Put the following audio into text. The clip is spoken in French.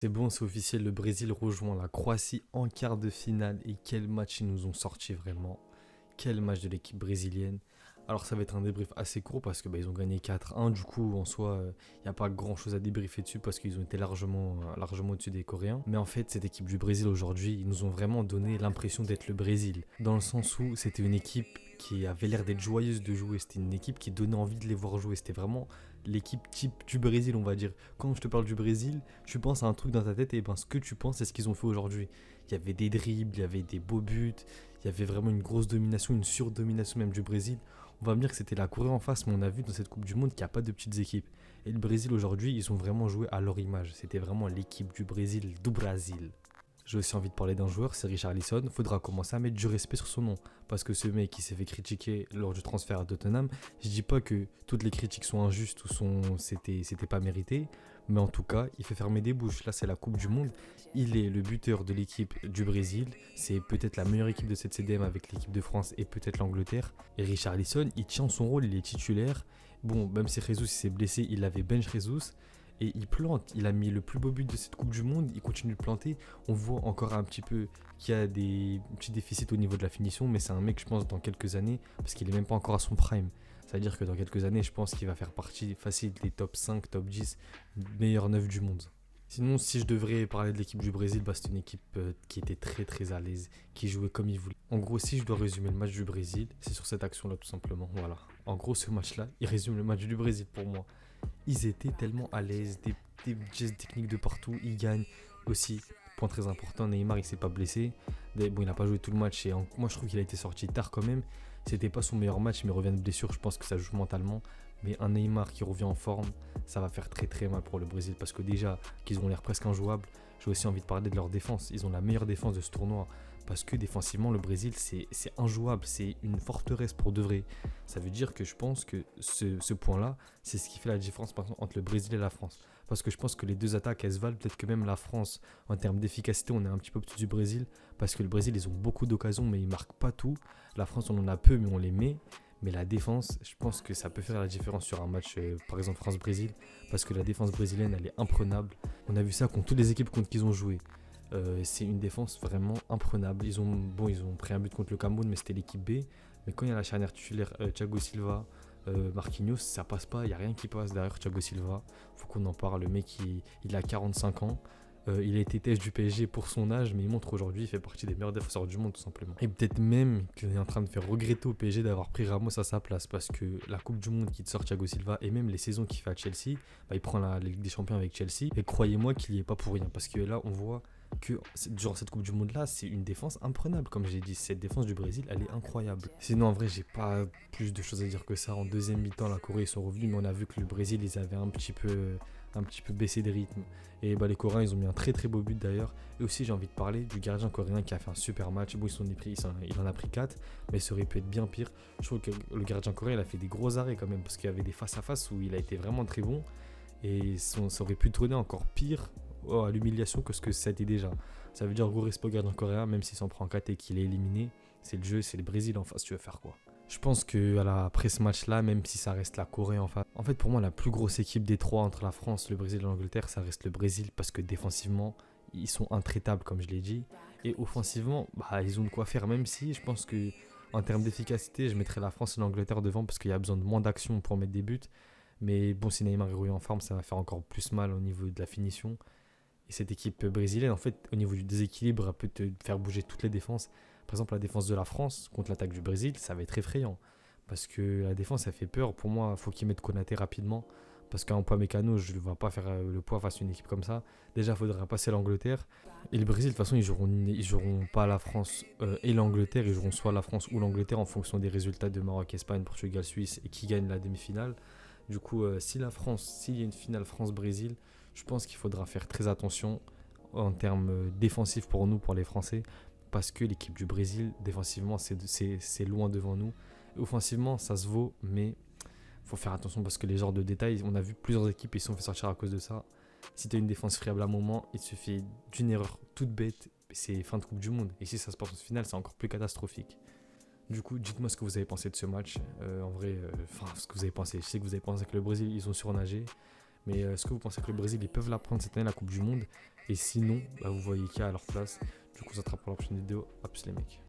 C'est bon, c'est officiel, le Brésil rejoint la Croatie en quart de finale et quel match ils nous ont sorti vraiment. Quel match de l'équipe brésilienne. Alors ça va être un débrief assez court parce que ils ont gagné 4-1, du coup en soi il n'y a pas grand chose à débriefer dessus parce qu'ils ont été largement au-dessus des Coréens. Mais en fait cette équipe du Brésil aujourd'hui, ils nous ont vraiment donné l'impression d'être le Brésil. Dans le sens où c'était une équipe qui avait l'air d'être joyeuse de jouer, c'était une équipe qui donnait envie de les voir jouer, c'était vraiment l'équipe type du Brésil on va dire. Quand je te parle du Brésil, tu penses à un truc dans ta tête et ben ce que tu penses c'est ce qu'ils ont fait aujourd'hui. Il y avait des dribbles, il y avait des beaux buts, il y avait vraiment une grosse domination, une surdomination même du Brésil. On va me dire que c'était la Corée en face, mais on a vu dans cette Coupe du Monde qu'il n'y a pas de petites équipes. Et le Brésil aujourd'hui, ils ont vraiment joué à leur image. C'était vraiment l'équipe du Brésil, du Brésil. J'ai aussi envie de parler d'un joueur, c'est Richarlison. Faudra commencer à mettre du respect sur son nom. Parce que ce mec qui s'est fait critiquer lors du transfert à Tottenham, je dis pas que toutes les critiques sont injustes ou c'était pas mérité. Mais en tout cas, il fait fermer des bouches. Là, c'est la Coupe du Monde. Il est le buteur de l'équipe du Brésil. C'est peut-être la meilleure équipe de cette CDM avec l'équipe de France et peut-être l'Angleterre. Et Richarlison, il tient son rôle, il est titulaire. Bon, même si Jesus s'est blessé, il avait bench Jesus. Et il plante, il a mis le plus beau but de cette Coupe du Monde, il continue de planter. On voit encore un petit peu qu'il y a des petits déficits au niveau de la finition, mais c'est un mec, je pense, dans quelques années, parce qu'il est même pas encore à son prime. C'est-à-dire que dans quelques années, je pense qu'il va faire partie facile des top 5, top 10 meilleurs 9 du monde. Sinon, si je devrais parler de l'équipe du Brésil, c'est une équipe qui était très très à l'aise, qui jouait comme il voulait. En gros, si je dois résumer le match du Brésil, c'est sur cette action-là tout simplement. Voilà. En gros, ce match-là, il résume le match du Brésil pour moi. Ils étaient tellement à l'aise, des gestes techniques de partout, ils gagnent aussi. Point très important, Neymar il s'est pas blessé. Bon, il n'a pas joué tout le match et moi je trouve qu'il a été sorti tard quand même. C'était pas son meilleur match, mais il revient de blessure, je pense que ça joue mentalement. Mais un Neymar qui revient en forme, ça va faire très très mal pour le Brésil parce que déjà qu'ils ont l'air presque injouables. J'ai aussi envie de parler de leur défense. Ils ont la meilleure défense de ce tournoi parce que défensivement le Brésil c'est injouable, c'est une forteresse pour de vrai. Ça veut dire que je pense que ce point-là, c'est ce qui fait la différence par exemple, entre le Brésil et la France. Parce que je pense que les deux attaques, elles se valent. Peut-être que même la France, en termes d'efficacité, on est un petit peu au-dessus du Brésil. Parce que le Brésil, ils ont beaucoup d'occasions, mais ils marquent pas tout. La France, on en a peu, mais on les met. Mais la défense, je pense que ça peut faire la différence sur un match, par exemple France-Brésil. Parce que la défense brésilienne, elle est imprenable. On a vu ça contre toutes les équipes contre qui ils ont joué. C'est une défense vraiment imprenable. Ils ont pris un but contre le Cameroun, mais c'était l'équipe B. Mais quand il y a la charnière titulaire Thiago Silva, Marquinhos, ça passe pas, il n'y a rien qui passe derrière Thiago Silva. Faut qu'on en parle. Le mec, il a 45 ans. Il a été têche du PSG pour son âge, mais il montre aujourd'hui, il fait partie des meilleurs défenseurs du monde, tout simplement. Et peut-être même qu'il est en train de faire regretter au PSG d'avoir pris Ramos à sa place, parce que la Coupe du Monde qui te sort Thiago Silva, et même les saisons qu'il fait à Chelsea, il prend la Ligue des Champions avec Chelsea. Et croyez-moi qu'il n'y est pas pour rien, parce que là, on voit que durant cette Coupe du Monde là, c'est une défense imprenable. Comme j'ai dit, cette défense du Brésil, elle est incroyable. Sinon, en vrai, j'ai pas plus de choses à dire que ça. En deuxième mi-temps, la Corée ils sont revenus, mais on a vu que le Brésil, ils avaient un petit peu baissé des rythmes. Et les Coréens, ils ont mis un très très beau but d'ailleurs. Et aussi, j'ai envie de parler du gardien coréen qui a fait un super match. Bon, il en a pris 4, mais ça aurait pu être bien pire. Je trouve que le gardien coréen, il a fait des gros arrêts quand même, parce qu'il y avait des face-à-face où il a été vraiment très bon. Et ça aurait pu tourner encore pire à l'humiliation que ce que ça a été déjà. Ça veut dire gros respect au gardien coréen, même s'il s'en prend 4 et qu'il est éliminé. C'est le jeu, c'est le Brésil en face, tu veux faire quoi? Je pense que après ce match-là, même si ça reste la Corée en face, en fait pour moi la plus grosse équipe des trois entre la France, le Brésil et l'Angleterre, ça reste le Brésil parce que défensivement, ils sont intraitables comme je l'ai dit. Et offensivement, ils ont de quoi faire, même si je pense que en termes d'efficacité, je mettrais la France et l'Angleterre devant parce qu'il y a besoin de moins d'action pour mettre des buts. Mais bon, si Neymar est en forme, ça va faire encore plus mal au niveau de la finition. Et cette équipe brésilienne, en fait, au niveau du déséquilibre, elle peut te faire bouger toutes les défenses. Par exemple, la défense de la France contre l'attaque du Brésil, ça va être effrayant. Parce que la défense, ça fait peur. Pour moi, il faut qu'ils mettent Konaté rapidement. Parce qu'un poids mécano, je ne vais pas faire le poids face à une équipe comme ça. Déjà, il faudra passer l'Angleterre. Et le Brésil, de toute façon, ils joueront pas la France et l'Angleterre. Ils joueront soit la France ou l'Angleterre en fonction des résultats de Maroc, Espagne, Portugal, Suisse et qui gagne la demi-finale. Du coup, s'il y a une finale France-Brésil, je pense qu'il faudra faire très attention en termes défensifs pour nous, pour les Français, parce que l'équipe du Brésil, défensivement, c'est loin devant nous. Et offensivement, ça se vaut, mais il faut faire attention parce que les genres de détails, on a vu plusieurs équipes, ils se sont fait sortir à cause de ça. Si tu as une défense friable à un moment, il suffit d'une erreur toute bête, c'est fin de Coupe du Monde. Et si ça se passe en finale, c'est encore plus catastrophique. Du coup, dites-moi ce que vous avez pensé de ce match. En vrai, ce que vous avez pensé. Je sais que vous avez pensé que le Brésil, ils ont surnagé. Mais est-ce que vous pensez que le Brésil, ils peuvent la prendre cette année, la Coupe du Monde? Et sinon, bah, vous voyez qui est à leur place. Du coup, ça sera pour la prochaine vidéo. A plus les mecs.